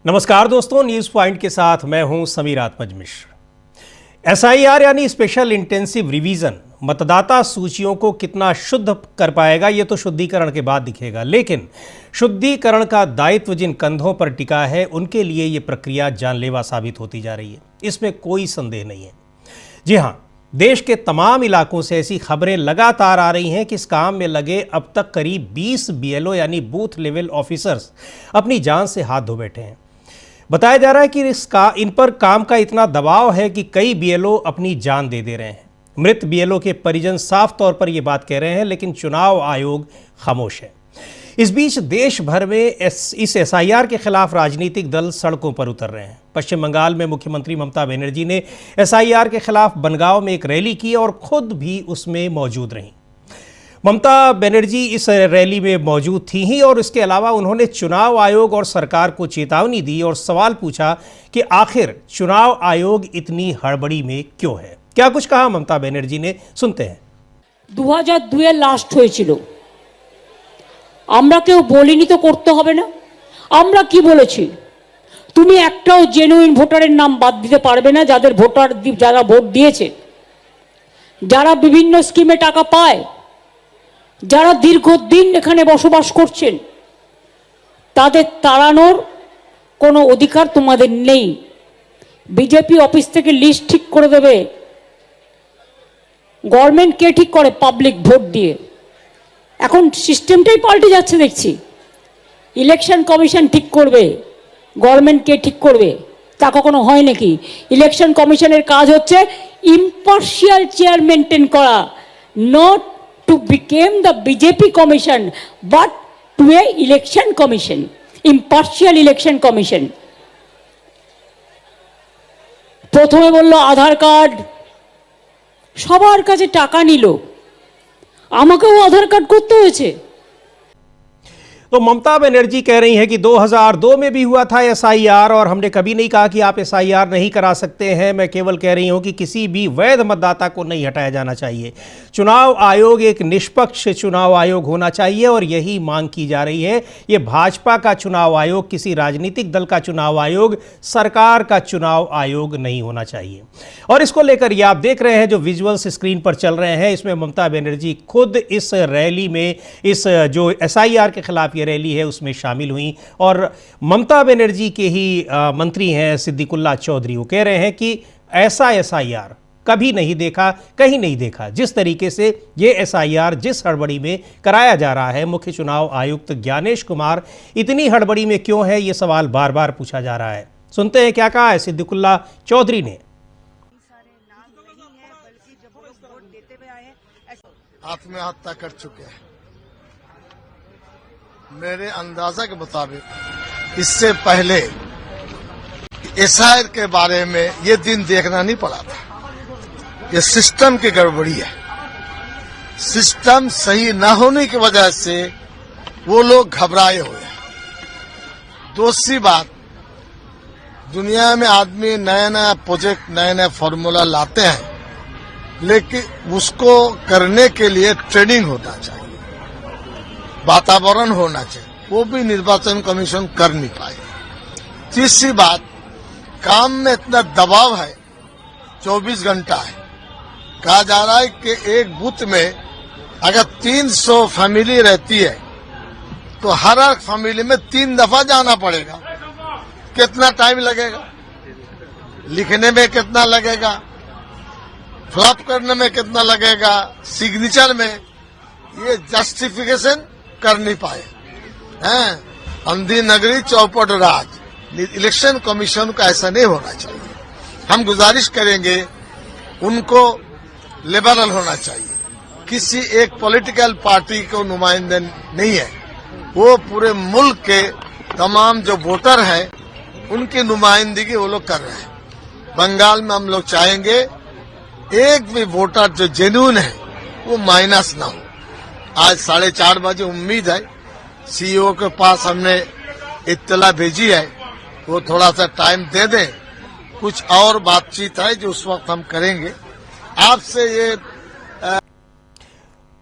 नमस्कार दोस्तों, news point के साथ मैं हूं समीर आत्मज मिश्र। एसआईआर यानी स्पेशल इंटेंसिव रिवीजन मतदाता सूचियों को कितना शुद्ध कर पाएगा ये तो शुद्धिकरण के बाद दिखेगा, लेकिन शुद्धिकरण का दायित्व जिन कंधों पर टिका है उनके लिए ये प्रक्रिया जानलेवा साबित होती जा रही है, इसमें कोई संदेह नहीं है। जी हां, देश के तमाम इलाकों से ऐसी खबरें लगातार आ रही हैं कि इस काम में लगे अब तक करीब 20 बीएलओ यानी बूथ लेवल ऑफिसर्स अपनी जान से हाथ धो बैठे हैं। बताया जा रहा है कि इन पर काम का इतना दबाव है कि कई बीएलओ अपनी जान दे रहे हैं। मृत बीएलओ के परिजन साफ तौर पर यह बात कह रहे हैं, लेकिन चुनाव आयोग खामोश है। इस बीच देश भर में इस एसआईआर के खिलाफ राजनीतिक दल सड़कों पर उतर रहे हैं। पश्चिम बंगाल में मुख्यमंत्री ममता बनर्जी ने एसआईआर के खिलाफ बनगांव में एक रैली की और खुद भी उसमें मौजूद रहीं। ममता बनर्जी इस रैली में मौजूद थी ही और इसके अलावा उन्होंने चुनाव आयोग और सरकार को चेतावनी दी और सवाल पूछा कि आखिर चुनाव आयोग इतनी हड़बड़ी में क्यों है। क्या कुछ कहा ममता बनर्जी ने, सुनते हैं। 2002 लास्ट হয়েছিল, আমরা কেউ বলিনি তো করতে হবে না। আমরা কি বলেছি, তুমি একটাও জেনুইন ভোটারের নাম বাদ দিতে পারবে না যারা ভোট দিয়েছে, যারা বিভিন্ন স্কিমে টাকা পায়, যারা দীর্ঘদিন এখানে বসবাস করছেন, তাদের তাড়ানোর কোনো অধিকার তোমাদের নেই। বিজেপি অফিস থেকে লিস্ট ঠিক করে দেবে। গভর্নমেন্ট কে ঠিক করে? পাবলিক ভোট দিয়ে। এখন সিস্টেমটাই পাল্টে যাচ্ছে দেখছি। ইলেকশন কমিশন ঠিক করবে, গভর্নমেন্ট কে ঠিক করবে, তা কখনো হয় নাকি? ইলেকশন কমিশনের কাজ হচ্ছে ইম্পার্শিয়াল চেয়ার মেনটেন করা, not to become the BJP commission but to a election commission, impartial election commission. প্রথমে বলল আধার কার্ড, সবার কাছে টাকা নিল, আমাকেও আধার কার্ড করতে হয়েছে। तो ममता बनर्जी कह रही हैं कि 2002 में भी हुआ था एसआईआर और हमने कभी नहीं कहा कि आप एसआईआर नहीं करा सकते हैं। मैं केवल कह रही हूं कि किसी भी वैध मतदाता को नहीं हटाया जाना चाहिए। चुनाव आयोग एक निष्पक्ष चुनाव आयोग होना चाहिए और यही मांग की जा रही है। ये भाजपा का चुनाव आयोग, किसी राजनीतिक दल का चुनाव आयोग, सरकार का चुनाव आयोग नहीं होना चाहिए। और इसको लेकर ये आप देख रहे हैं जो विजुअल्स स्क्रीन पर चल रहे हैं, इसमें ममता बनर्जी खुद इस रैली में, इस जो एसआईआर के खिलाफ ये रैली है उसमें शामिल हुई। और ममता बनर्जी के ही मंत्री हैं सिद्दीकुल्लाह चौधरी, वो कह रहे हैं कि ऐसा एसआईआर कभी नहीं देखा, कहीं नहीं देखा। जिस तरीके से ये एसआईआर जिस हड़बड़ी में कराया जा रहा है, मुख्य चुनाव आयुक्त ज्ञानेश कुमार इतनी हड़बड़ी में क्यों है, ये सवाल बार बार पूछा जा रहा है। सुनते हैं क्या कहा है सिद्दीकुल्लाह चौधरी ने। आत्महत्या कर चुके हैं। मेरे अंदाजा के मुताबिक इससे पहले एसआईआर के बारे में ये दिन देखना नहीं पड़ा था। ये सिस्टम की गड़बड़ी है। सिस्टम सही न होने की वजह से वो लोग घबराए हुए हैं। दूसरी बात, दुनिया में आदमी नया नया प्रोजेक्ट, नया नया फॉर्मूला लाते हैं, लेकिन उसको करने के लिए ट्रेनिंग होना चाहिए, वातावरण होना चाहिए। वो भी निर्वाचन कमीशन कर नहीं पाए। तीसरी बात, काम में इतना दबाव है, 24 घंटा है। कहा जा रहा है कि एक बूथ में अगर 300 फैमिली रहती है तो हर फैमिली में 3 दफा जाना पड़ेगा। कितना टाइम लगेगा? लिखने में कितना लगेगा? फ्लॉप करने में कितना लगेगा? सिग्नेचर में? ये जस्टिफिकेशन कर नहीं पाए हैं। अंधी नगरी चौपट राज। इलेक्शन कमीशन का ऐसा नहीं होना चाहिए। हम गुजारिश करेंगे उनको लिबरल होना चाहिए। किसी एक पॉलिटिकल पार्टी को नुमाइंदे नहीं है, वो पूरे मुल्क के तमाम जो वोटर हैं उनकी नुमाइंदगी वो लोग कर रहे हैं। बंगाल में हम लोग चाहेंगे एक भी वोटर जो जेन्युइन है वो माइनस ना हो। आज 4:30 बजे उम्मीद है सीईओ के पास हमने इत्तला भेजी है, वो थोड़ा सा टाइम दे दें। कुछ और बातचीत है जो उस वक्त हम करेंगे। आपसे ये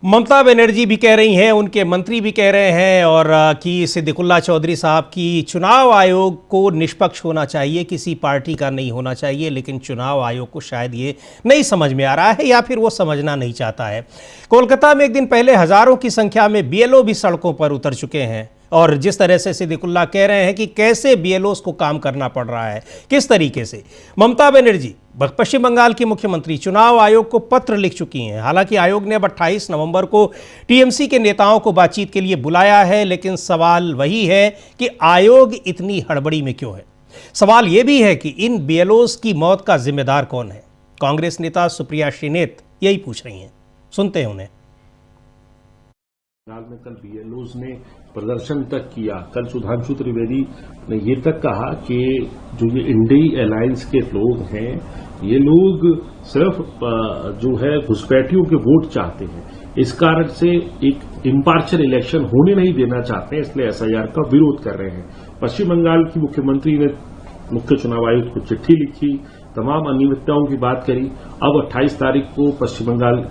ममता बनर्जी भी कह रही हैं, उनके मंत्री भी कह रहे हैं और कि सिद्दीकुल्लाह चौधरी साहब की चुनाव आयोग को निष्पक्ष होना चाहिए, किसी पार्टी का नहीं होना चाहिए। लेकिन चुनाव आयोग को शायद ये नहीं समझ में आ रहा है या फिर वो समझना नहीं चाहता है। कोलकाता में एक दिन पहले हजारों की संख्या में बीएलओ भी सड़कों पर उतर चुके हैं और जिस तरह से सिद्दीकुल्लाह कह रहे हैं कि कैसे बीएलओस को काम करना पड़ रहा है, किस तरीके से। ममता बनर्जी पश्चिम बंगाल की मुख्यमंत्री चुनाव आयोग को पत्र लिख चुकी हैं। हालांकि आयोग ने अब 28 नवंबर को टीएमसी के नेताओं को बातचीत के लिए बुलाया है, लेकिन सवाल वही है कि आयोग इतनी हड़बड़ी में क्यों है। सवाल यह भी है कि इन बीएलओस की मौत का जिम्मेदार कौन है। कांग्रेस नेता सुप्रिया श्रीनेत यही पूछ रही हैं, सुनते हैं उन्हें। में कल बीएलओज ने प्रदर्शन तक किया। कल सुधांशु त्रिवेदी ने ये तक कहा कि जो ये इंडी अलायंस के लोग हैं, ये लोग सिर्फ जो है घुसपैठियों के वोट चाहते हैं। इस कारण से एक इम्पार्शियल इलेक्शन होने नहीं देना चाहते हैं, इसलिए एसआईआर का विरोध कर रहे हैं। पश्चिम बंगाल की मुख्यमंत्री ने मुख्य चुनाव आयुक्त को चिट्ठी लिखी, तमाम अनियमितताओं की बात करी। अब 28 तारीख को पश्चिम बंगाल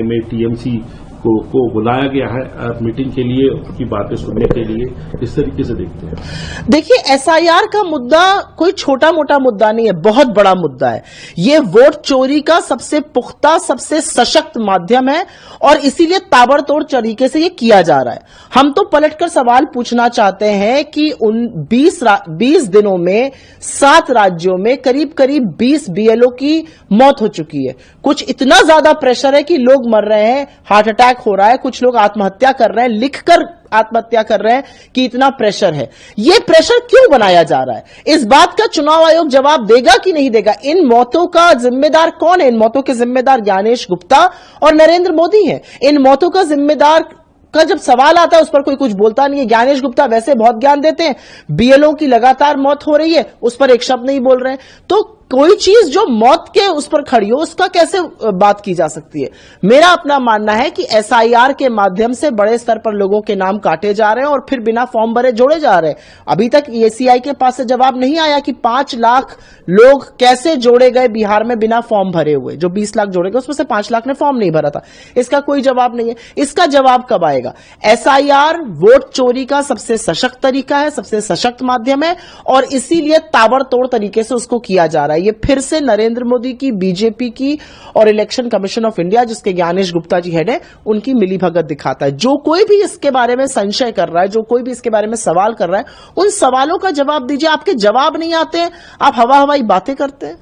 में टीएमसी को बुलाया गया है मीटिंग के लिए, उनकी बातें सुनने के लिए। इस तरीके से देखते हैं। देखिए, एसआईआर का मुद्दा कोई छोटा मोटा मुद्दा नहीं है, बहुत बड़ा मुद्दा है। ये वोट चोरी का सबसे पुख्ता, सबसे सशक्त माध्यम है और इसीलिए ताबड़तोड़ तरीके से ये किया जा रहा है। हम तो पलटकर सवाल पूछना चाहते हैं कि उन 20 दिनों में 7 राज्यों में करीब करीब 20 बीएलओ की मौत हो चुकी है। कुछ इतना ज्यादा प्रेशर है कि लोग मर रहे हैं, हार्ट अटैक हो रहा है, कुछ लोग आत्महत्या कर रहे हैं, लिखकर आत्महत्या कर रहे हैं कि इतना प्रेशर है। यह प्रेशर क्यों बनाया जा रहा है, इस बात का चुनाव आयोग जवाब देगा कि नहीं देगा। इन मौतों का जिम्मेदार कौन है? इन मौतों के जिम्मेदार ज्ञानेश गुप्ता और नरेंद्र मोदी हैं। इन मौतों का जिम्मेदार का जब सवाल आता है उस पर कोई कुछ बोलता नहीं है। ज्ञानेश गुप्ता वैसे बहुत ज्ञान देते हैं, बीएलओ की लगातार मौत हो रही है, उस पर एक शब्द नहीं बोल रहे हैं। तो कोई चीज जो मौत के उस पर खड़ी हो, उसका कैसे बात की जा सकती है? मेरा अपना मानना है कि एसआईआर के माध्यम से बड़े स्तर पर लोगों के नाम काटे जा रहे हैं और फिर बिना फॉर्म भरे जोड़े जा रहे हैं। अभी तक एसीआई के पास से जवाब नहीं आया कि 5 लाख लोग कैसे जोड़े गए बिहार में बिना फॉर्म भरे हुए। जो 20 लाख जोड़े गए उसमें से 5 लाख ने फॉर्म नहीं भरा था। इसका कोई जवाब नहीं है। इसका जवाब कब आएगा? एसआईआर वोट चोरी का सबसे सशक्त तरीका है, सबसे सशक्त माध्यम है और इसीलिए ताबड़तोड़ तरीके से उसको किया जा रहा है। ये फिर से नरेंद्र मोदी की, बीजेपी की और इलेक्शन कमीशन ऑफ इंडिया, जिसके ज्ञानेश गुप्ता जी हेड है, उनकी मिलीभगत दिखाता है। जो कोई भी इसके बारे में संशय कर रहा है, जो कोई भी इसके बारे में सवाल कर रहा है, उन सवालों का जवाब दीजिए। आपके जवाब नहीं आते हैं, आप हवा हवाई बातें करते हैं।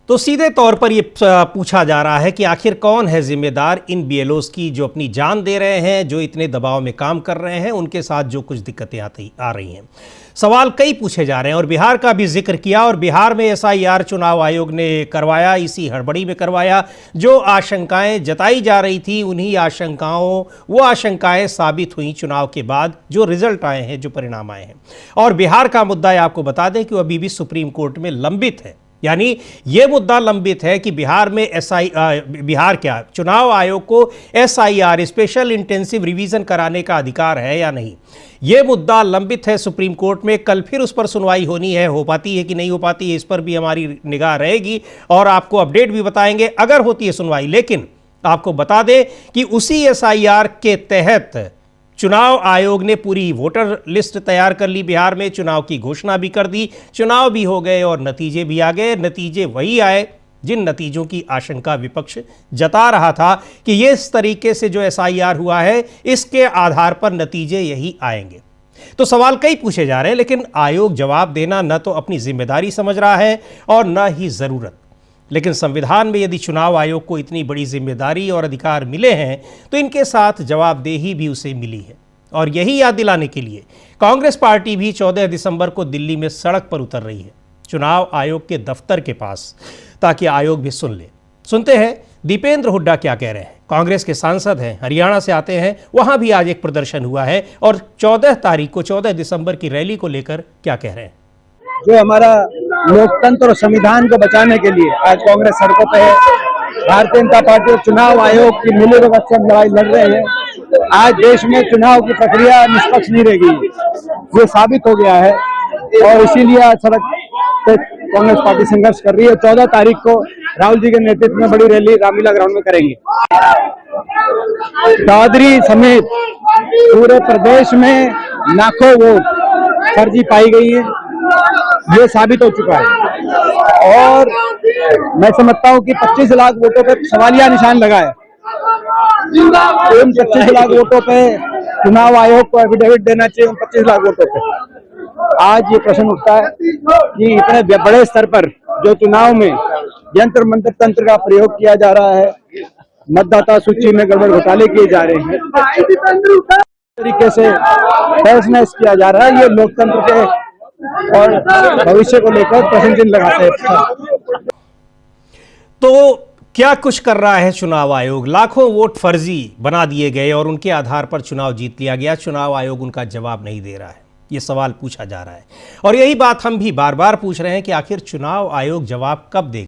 तो सीधे तौर पर यह पूछा जा रहा है कि आखिर कौन है जिम्मेदार इन बीएलओस की जो अपनी जान दे रहे हैं, जो इतने दबाव में काम कर रहे हैं, उनके साथ जो कुछ दिक्कतें आ रही हैं। सवाल कई पूछे जा रहे हैं और बिहार का भी जिक्र किया। और बिहार में एसआईआर चुनाव आयोग ने करवाया, इसी हड़बड़ी में करवाया। जो आशंकाएं जताई जा रही थी, उन्हीं वो आशंकाएं साबित हुई चुनाव के बाद, जो रिजल्ट आए हैं, जो परिणाम आए हैं। और बिहार का मुद्दा आपको बता दें कि वो अभी भी सुप्रीम कोर्ट में लंबित है। यानी यह मुद्दा लंबित है कि बिहार में चुनाव आयोग को एसआईआर स्पेशल इंटेंसिव रिवीजन कराने का अधिकार है या नहीं। यह मुद्दा लंबित है सुप्रीम कोर्ट में। कल फिर उस पर सुनवाई होनी है, हो पाती है कि नहीं हो पाती है, इस पर भी हमारी निगाह रहेगी और आपको अपडेट भी बताएंगे अगर होती है सुनवाई। लेकिन आपको बता दें कि उसी एसआईआर के तहत चुनाव आयोग ने पूरी वोटर लिस्ट तैयार कर ली। बिहार में चुनाव की घोषणा भी कर दी, चुनाव भी हो गए और नतीजे भी आ गए। नतीजे वही आए जिन नतीजों की आशंका विपक्ष जता रहा था कि ये इस तरीके से जो एसआईआर हुआ है, इसके आधार पर नतीजे यही आएंगे। तो सवाल कई पूछे जा रहे हैं, लेकिन आयोग जवाब देना न तो अपनी जिम्मेदारी समझ रहा है और न ही जरूरत। लेकिन संविधान में यदि चुनाव आयोग को इतनी बड़ी जिम्मेदारी और अधिकार मिले हैं, तो इनके साथ जवाबदेही भी उसे मिली है। और यही याद दिलाने के लिए कांग्रेस पार्टी भी 14 दिसंबर को दिल्ली में सड़क पर उतर रही है, चुनाव आयोग के दफ्तर के पास, ताकि आयोग भी सुन ले। सुनते हैं दीपेंद्र हुड्डा क्या कह रहे हैं। कांग्रेस के सांसद हैं, हरियाणा से आते हैं, वहां भी आज एक प्रदर्शन हुआ है और 14 दिसंबर की रैली को लेकर क्या कह रहे हैं। जो हमारा लोकतंत्र और संविधान को बचाने के लिए आज कांग्रेस सड़कों पे है। भारतीय जनता पार्टी और चुनाव आयोग की मिलीभगत से लड़ाई लड़ रहे हैं। आज देश में चुनाव की प्रक्रिया निष्पक्ष नहीं रह गई, ये साबित हो गया है और इसीलिए आज सड़क पे कांग्रेस पार्टी संघर्ष कर रही है। 14 तारीख को राहुल जी के नेतृत्व में बड़ी रैली रामलीला ग्राउंड में करेंगे। दादरी समेत पूरे प्रदेश में लाखों वोट फर्जी पाई गई है, ये साबित हो चुका है। और मैं समझता हूं कि 25 लाख वोटों पे सवालिया निशान लगा है। उन 25 लाख वोटों पे चुनाव आयोग को एफिडेविट देना चाहिए। उन 25 लाख वोटों पे आज ये प्रश्न उठता है कि इतने बड़े स्तर पर जो चुनाव में यंत्र मंत्र तंत्र का प्रयोग किया जा रहा है, मतदाता सूची में गड़बड़ घोटाले किए जा रहे हैं, तरीके से तहस नहस किया जा रहा है, ये लोकतंत्र के और भविष्य को लेकर प्रश्न चिन्ह लगाते हैं। तो क्या कुछ कर रहा है चुनाव आयोग? लाखों वोट फर्जी बना दिए गए और उनके आधार पर चुनाव जीत लिया गया। चुनाव आयोग उनका जवाब नहीं दे रहा है, ये सवाल पूछा जा रहा है और यही बात हम भी बार बार पूछ रहे हैं कि आखिर चुनाव आयोग जवाब कब देगा।